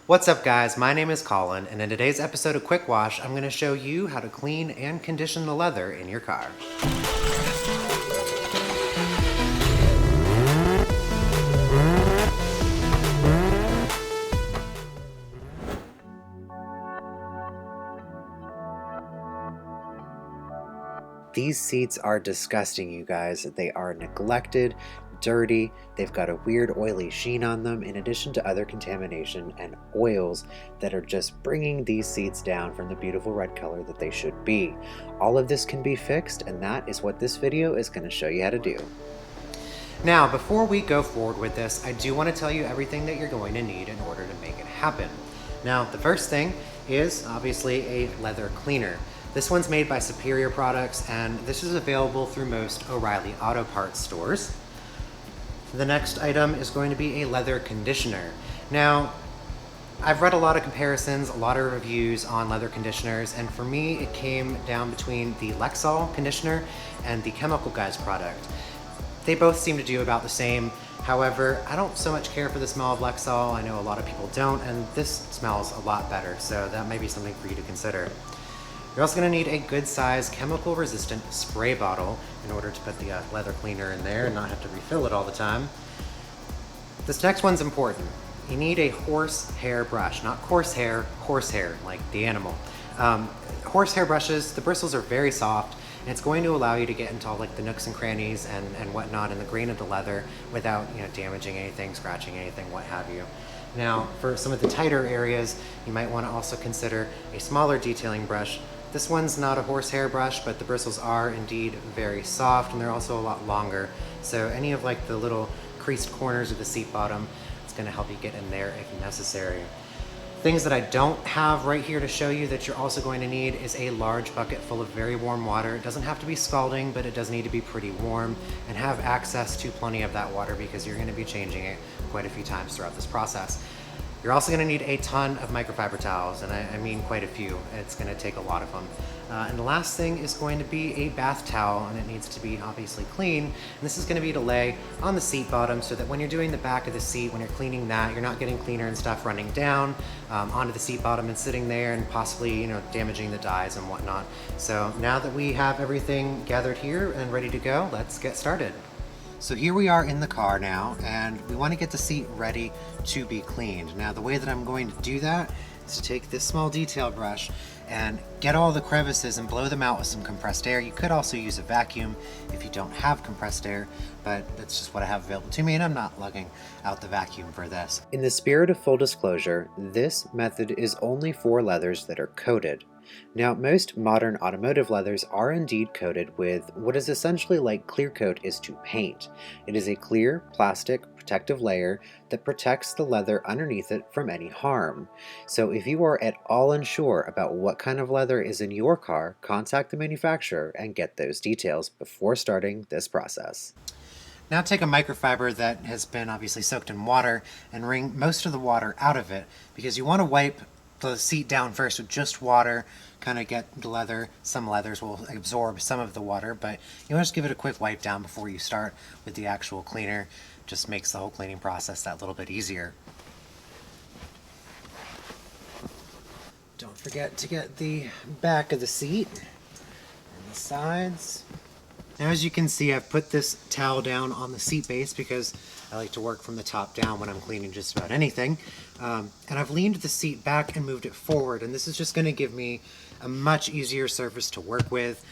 What's up guys, my name is Colin, and in today's episode of Quick Wash, I'm going to show you how to clean and condition the leather in your car. These seats are disgusting, you guys. They are neglected, dirty, they've got a weird oily sheen on them, in addition to other contamination and oils that are just bringing these seats down from the beautiful red color that they should be. All of this can be fixed, and that is what this video is going to show you how to do. Now, before we go forward with this, I do want to tell you everything that you're going to need in order to make it happen. Now, the first thing is obviously a leather cleaner. This one's made by Superior Products, and this is available through most O'Reilly Auto Parts stores. The next item is going to be a leather conditioner. Now, I've read a lot of comparisons, a lot of reviews on leather conditioners, and for me, it came down between the Lexol conditioner and the Chemical Guys product. They both seem to do about the same. However, I don't so much care for the smell of Lexol. I know a lot of people don't, and this smells a lot better, so that may be something for you to consider. You're also going to need a good size chemical resistant spray bottle in order to put the leather cleaner in there and not have to refill it all the time. This next one's important. You need a horsehair brush, not coarse hair, horsehair, like the animal. Horsehair brushes, the bristles are very soft, and it's going to allow you to get into all like the nooks and crannies and whatnot in the grain of the leather without damaging anything, scratching anything, what have you. Now, for some of the tighter areas, you might want to also consider a smaller detailing brush. This one's not a horsehair brush, but the bristles are indeed very soft, and they're also a lot longer. So any of like the little creased corners of the seat bottom, it's going to help you get in there if necessary. Things that I don't have right here to show you that you're also going to need is a large bucket full of very warm water. It doesn't have to be scalding, but it does need to be pretty warm, and have access to plenty of that water because you're going to be changing it quite a few times throughout this process. You're also going to need a ton of microfiber towels, and I mean quite a few. It's going to take a lot of them. And the last thing is going to be a bath towel, and it needs to be obviously clean. And this is going to be to lay on the seat bottom so that when you're doing the back of the seat, when you're cleaning that, you're not getting cleaner and stuff running down onto the seat bottom and sitting there and possibly damaging the dies and whatnot. So now that we have everything gathered here and ready to go, let's get started. So here we are in the car now, and we want to get the seat ready to be cleaned. Now the way that I'm going to do that is to take this small detail brush and get all the crevices and blow them out with some compressed air. You could also use a vacuum if you don't have compressed air, but that's just what I have available to me, and I'm not lugging out the vacuum for this. In the spirit of full disclosure, this method is only for leathers that are coated. Now, most modern automotive leathers are indeed coated with what is essentially like clear coat is to paint. It is a clear, plastic, protective layer that protects the leather underneath it from any harm. So if you are at all unsure about what kind of leather is in your car, contact the manufacturer and get those details before starting this process. Now take a microfiber that has been obviously soaked in water and wring most of the water out of it, because you want to wipe the seat down first with just water, kind of get the leather. Some leathers will absorb some of the water, but you want to just give it a quick wipe down before you start with the actual cleaner. Just makes the whole cleaning process that little bit easier. Don't forget to get the back of the seat and the sides. Now, as you can see, I've put this towel down on the seat base because I like to work from the top down when I'm cleaning just about anything. And I've leaned the seat back and moved it forward, and this is just going to give me a much easier surface to work with.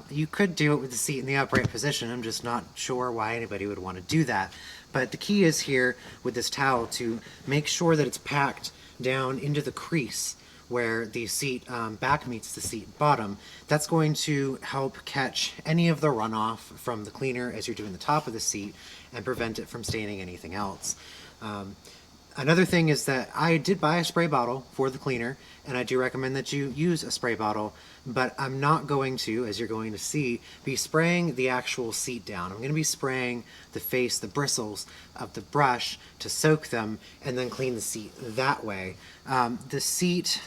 You could do it with the seat in the upright position. I'm just not sure why anybody would want to do that. But the key is here with this towel to make sure that it's packed down into the crease where the seat back meets the seat bottom. That's going to help catch any of the runoff from the cleaner as you're doing the top of the seat and prevent it from staining anything else. Another thing is that I did buy a spray bottle for the cleaner, and I do recommend that you use a spray bottle, but I'm not going to, as you're going to see, be spraying the actual seat down. I'm going to be spraying the face, the bristles of the brush to soak them and then clean the seat that way. The seat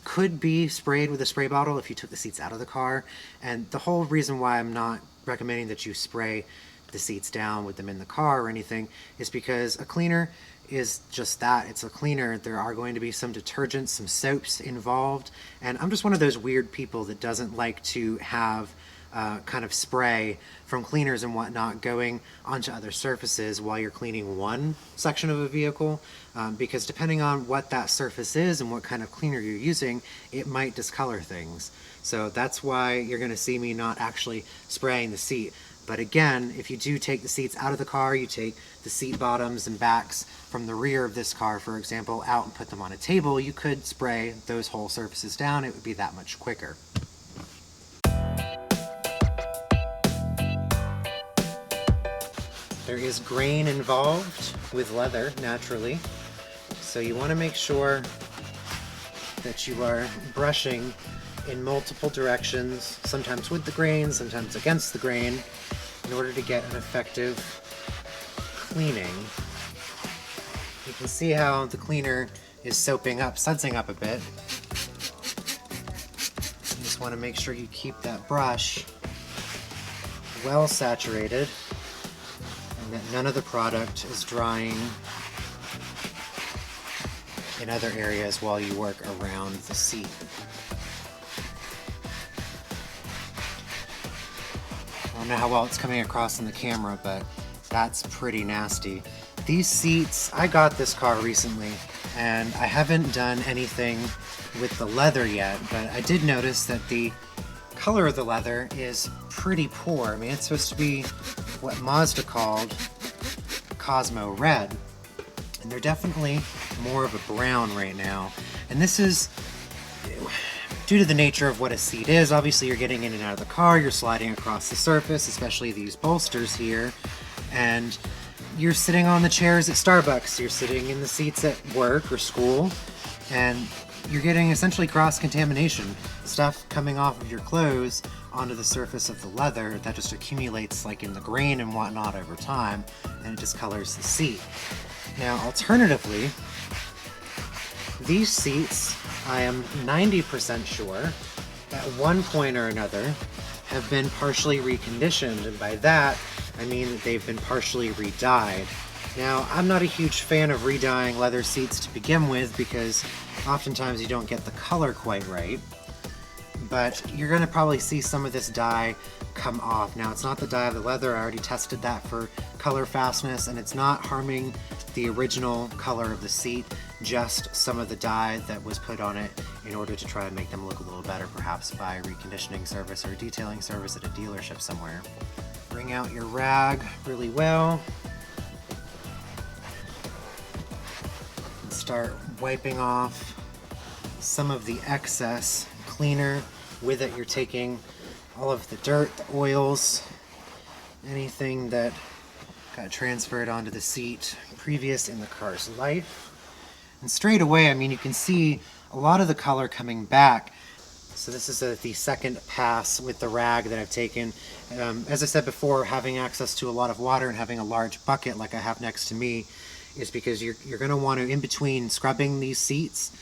could be sprayed with a spray bottle if you took the seats out of the car, and the whole reason why I'm not recommending that you spray the seats down with them in the car or anything is because a cleaner is just that. It's a cleaner. There are going to be some detergents, some soaps involved, and I'm just one of those weird people that doesn't like to have kind of spray from cleaners and whatnot going onto other surfaces while you're cleaning one section of a vehicle, because depending on what that surface is and what kind of cleaner you're using, it might discolor things. So that's why you're going to see me not actually spraying the seat. But again, if you do take the seats out of the car, you take the seat bottoms and backs from the rear of this car, for example, out and put them on a table, you could spray those whole surfaces down. It would be that much quicker. There is grain involved with leather, naturally. So you want to make sure that you are brushing in multiple directions, sometimes with the grain, sometimes against the grain, in order to get an effective cleaning. You can see how the cleaner is soaping up, sudsing up a bit. You just want to make sure you keep that brush well saturated and that none of the product is drying in other areas while you work around the seat. I don't know how well it's coming across in the camera, but that's pretty nasty. These seats, I got this car recently, and I haven't done anything with the leather yet, but I did notice that the color of the leather is pretty poor. I mean, it's supposed to be what Mazda called Cosmo Red, and they're definitely more of a brown right now. And this is due to the nature of what a seat is. Obviously, you're getting in and out of the car, you're sliding across the surface, especially these bolsters here, and you're sitting on the chairs at Starbucks, you're sitting in the seats at work or school, and you're getting essentially cross-contamination. Stuff coming off of your clothes onto the surface of the leather that just accumulates like in the grain and whatnot over time, and it discolors the seat. Now, alternatively, these seats, I am 90% sure, at one point or another, have been partially reconditioned, and by that, I mean that they've been partially re-dyed. Now, I'm not a huge fan of re-dyeing leather seats to begin with because oftentimes you don't get the color quite right, but you're going to probably see some of this dye come off. Now, it's not the dye of the leather. I already tested that for color fastness, and it's not harming the original color of the seat, just some of the dye that was put on it in order to try and make them look a little better, perhaps by a reconditioning service or a detailing service at a dealership somewhere. Bring out your rag really well and start wiping off some of the excess cleaner. With it, you're taking all of the dirt, the oils, anything that got transferred onto the seat previous in the car's life. And straight away, I mean, you can see a lot of the color coming back. So this is the second pass with the rag that I've taken. As I said before, having access to a lot of water and having a large bucket like I have next to me is because you're going to want to, in between scrubbing these seats,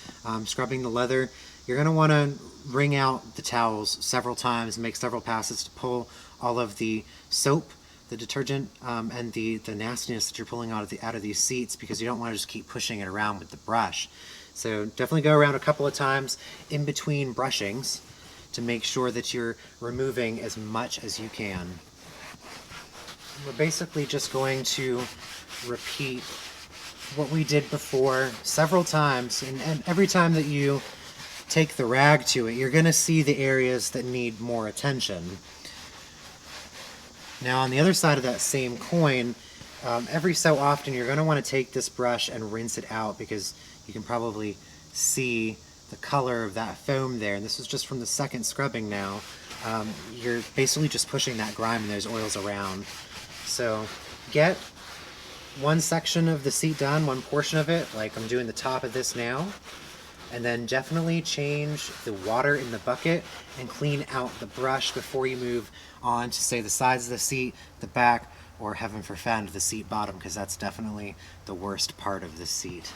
scrubbing the leather, you're going to want to wring out the towels several times, make several passes to pull all of the soap, the detergent, and the nastiness that you're pulling out of these seats, because you don't want to just keep pushing it around with the brush. So definitely go around a couple of times in between brushings to make sure that you're removing as much as you can. We're basically just going to repeat what we did before several times, and every time that you take the rag to it, you're going to see the areas that need more attention. Now, on the other side of that same coin, every so often you're going to want to take this brush and rinse it out, because you can probably see the color of that foam there. And this is just from the second scrubbing now. You're basically just pushing that grime and those oils around. So get one section of the seat done, one portion of it, like I'm doing the top of this now. And then definitely change the water in the bucket and clean out the brush before you move on to, say, the sides of the seat, the back, or heaven forfend, the seat bottom, because that's definitely the worst part of the seat.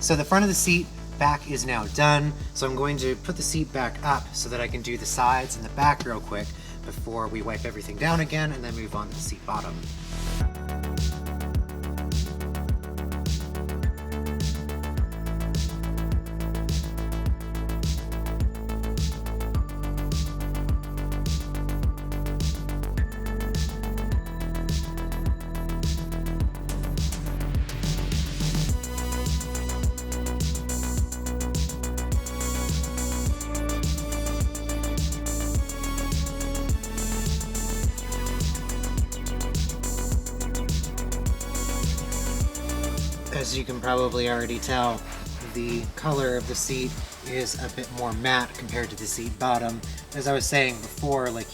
So the front of the seat back is now done. So I'm going to put the seat back up so that I can do the sides and the back real quick before we wipe everything down again and then move on to the seat bottom. As you can probably already tell, the color of the seat is a bit more matte compared to the seat bottom. As I was saying before, like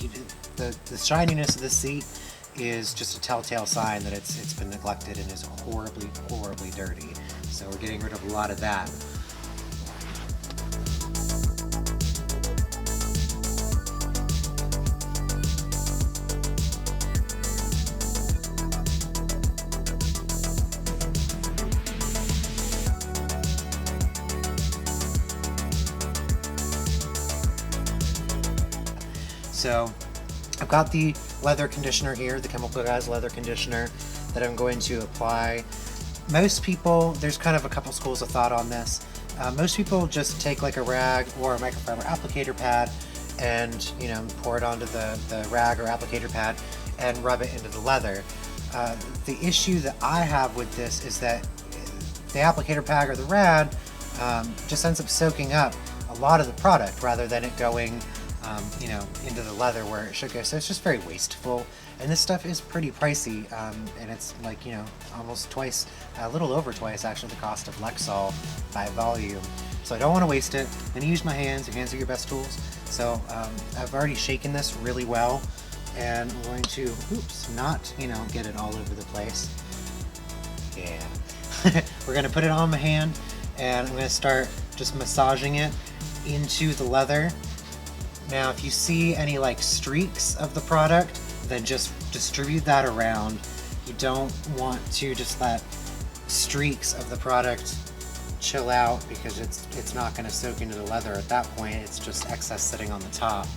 the shininess of the seat is just a telltale sign that it's been neglected and is horribly, horribly dirty. So we're getting rid of a lot of that. So I've got the leather conditioner here, the Chemical Guys leather conditioner that I'm going to apply. Most people, there's kind of a couple schools of thought on this. Most people just take like a rag or a microfiber applicator pad and, you know, pour it onto the rag or applicator pad and rub it into the leather. The issue that I have with this is that the applicator pad or the rag just ends up soaking up a lot of the product rather than it going you know, into the leather where it should go. So it's just very wasteful. And this stuff is pretty pricey, and it's like, you know, almost twice, a little over twice actually, the cost of Lexol by volume. So I don't want to waste it. I'm going to use my hands. Your hands are your best tools. So I've already shaken this really well, and I'm going to, oops, not, you know, get it all over the place. Yeah. We're going to put it on my hand, and I'm going to start just massaging it into the leather. Now, if you see any like streaks of the product, then just distribute that around. You don't want to just let streaks of the product chill out because it's not going to soak into the leather at that point. It's just excess sitting on the top.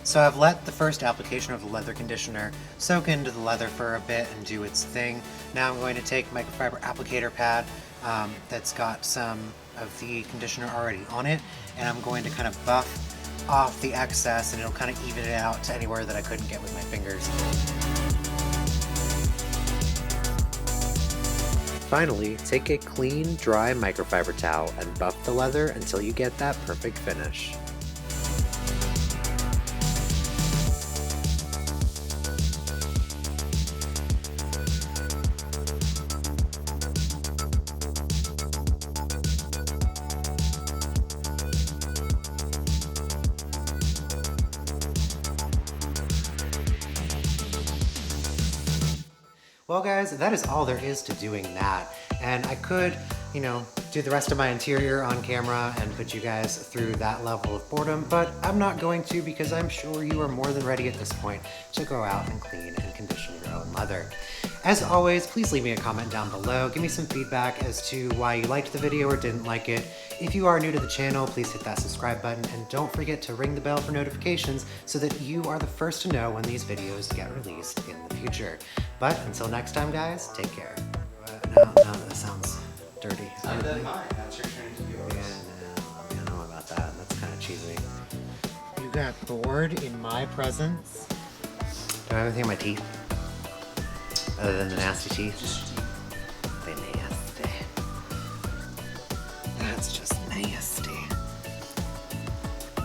So I've let the first application of the leather conditioner soak into the leather for a bit and do its thing. Now I'm going to take a microfiber applicator pad that's got some of the conditioner already on it, and I'm going to kind of buff off the excess, and it'll kind of even it out to anywhere that I couldn't get with my fingers. Finally, take a clean, dry microfiber towel and buff the leather until you get that perfect finish. Well guys, that is all there is to doing that. And I could, you know, do the rest of my interior on camera and put you guys through that level of boredom, but I'm not going to because I'm sure you are more than ready at this point to go out and clean and condition your own leather. As always, please leave me a comment down below. Give me some feedback as to why you liked the video or didn't like it. If you are new to the channel, please hit that subscribe button and don't forget to ring the bell for notifications so that you are the first to know when these videos get released in the future. But until next time, guys, take care. No, that sounds dirty. Not that mine. That's your turn to do yours. Yeah, no, I don't know about that. That's kind of cheesy. You got bored in my presence? Do I have anything in my teeth? Other than the nasty teeth? Just They nasty. That's just nasty.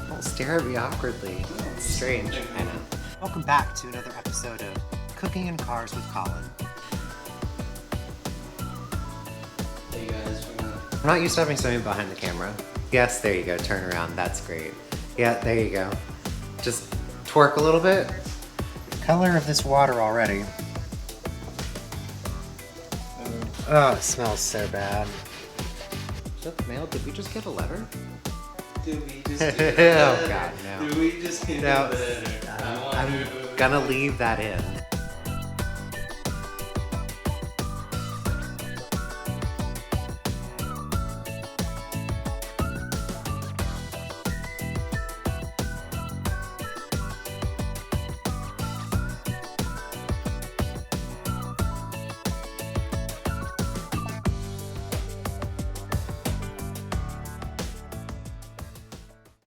Don't stare at me awkwardly. It's strange. I know. Welcome back to another episode of Cooking in Cars with Colin. Hey guys, I'm not used to having something behind the camera. Yes, there you go. Turn around. That's great. Yeah, there you go. Just twerk a little bit. Color of this water already. Oh, it smells so bad. Is that the mail? Did we just get a letter? Did we just get a letter? Oh god, no. Did we just get No. a letter? I I'm wonder who gonna leave that in.